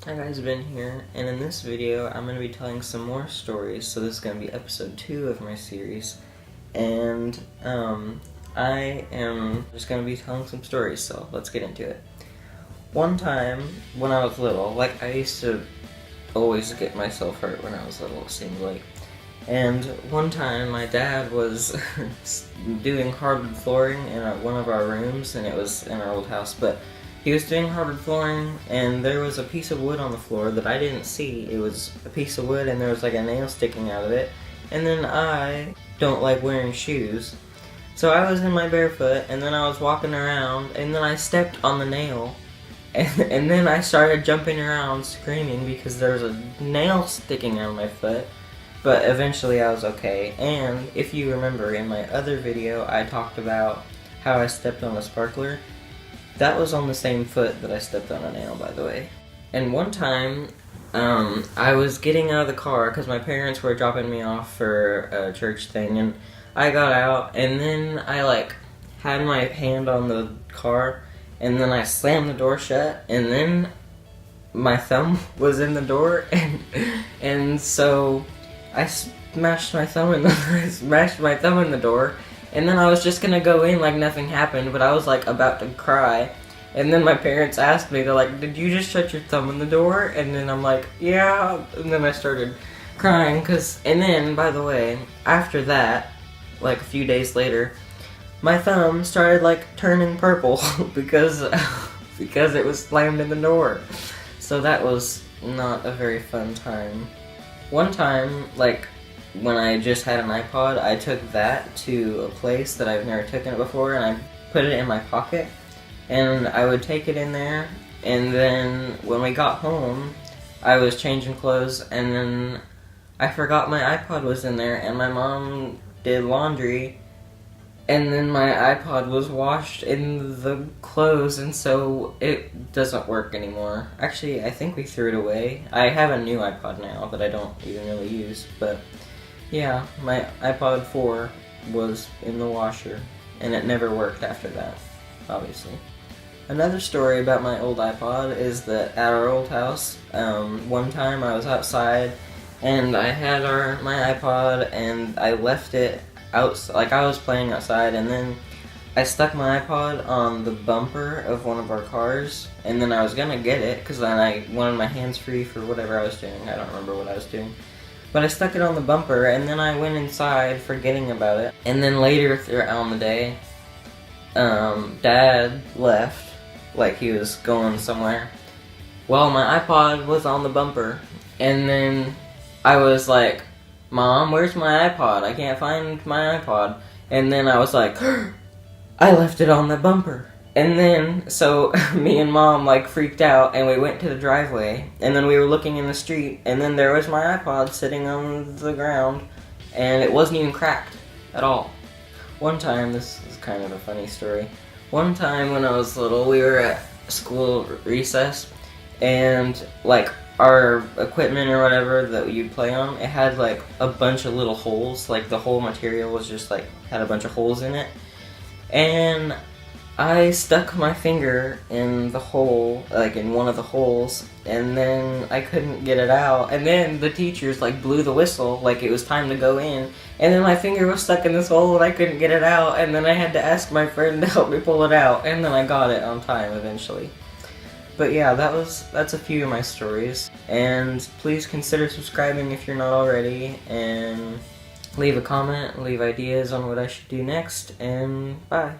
Hi guys, Ben here, and in this video I'm going to be telling some more stories. So this is going to be episode 2 of my series, and I am just going to be telling some stories, so let's get into it. One time, when I was little, like I used to always get myself hurt when I was little, it seemed like. And one time my dad was doing hardwood flooring in one of our rooms, and it was in our old house, but he was doing hardwood flooring, and there was a piece of wood on the floor that I didn't see. It was a piece of wood, and there was like a nail sticking out of it. And then I don't like wearing shoes, so I was in my barefoot, and then I was walking around, and then I stepped on the nail, and then I started jumping around screaming because there was a nail sticking out of my foot. But eventually I was okay. And if you remember in my other video, I talked about how I stepped on a sparkler. That was on the same foot that I stepped on a nail, by the way. And one time, I was getting out of the car because my parents were dropping me off for a church thing, and I got out, and then I had my hand on the car, and then I slammed the door shut, and then my thumb was in the door, and so I smashed my thumb in the door. And then I was just gonna go in like nothing happened, but I was like about to cry. And then my parents asked me, they're like, "Did you just shut your thumb in the door?" And then I'm like, "Yeah." And then I started crying, and then, by the way, after that, like a few days later, my thumb started like turning purple because it was slammed in the door. So that was not a very fun time. One time, when I just had an iPod, I took that to a place that I've never taken it before, and I put it in my pocket, and I would take it in there, and then when we got home, I was changing clothes, and then I forgot my iPod was in there, and my mom did laundry, and then my iPod was washed in the clothes, and so it doesn't work anymore. Actually, I think we threw it away. I have a new iPod now that I don't even really use, but yeah, my iPod 4 was in the washer, and it never worked after that, obviously. Another story about my old iPod is that at our old house, one time I was outside, and I had my iPod, and I left it outside. I was playing outside, and then I stuck my iPod on the bumper of one of our cars, and then I was gonna get it, because then I wanted my hands free for whatever I was doing. I don't remember what I was doing. But I stuck it on the bumper, and then I went inside forgetting about it. And then later on the day, Dad left, like he was going somewhere. Well, my iPod was on the bumper, and then I was like, "Mom, where's my iPod? I can't find my iPod." And then I was like, "I left it on the bumper." And then, so me and Mom freaked out, and we went to the driveway, and then we were looking in the street, and then there was my iPod sitting on the ground, and it wasn't even cracked at all. One time, this is kind of a funny story, one time when I was little, we were at school recess, and our equipment or whatever that you'd play on, it had a bunch of little holes, the whole material was just had a bunch of holes in it, and I stuck my finger in the hole, in one of the holes, and then I couldn't get it out, and then the teachers blew the whistle, it was time to go in, and then my finger was stuck in this hole and I couldn't get it out, and then I had to ask my friend to help me pull it out, and then I got it on time eventually. But yeah, that's a few of my stories, and please consider subscribing if you're not already, and leave a comment, leave ideas on what I should do next, and bye.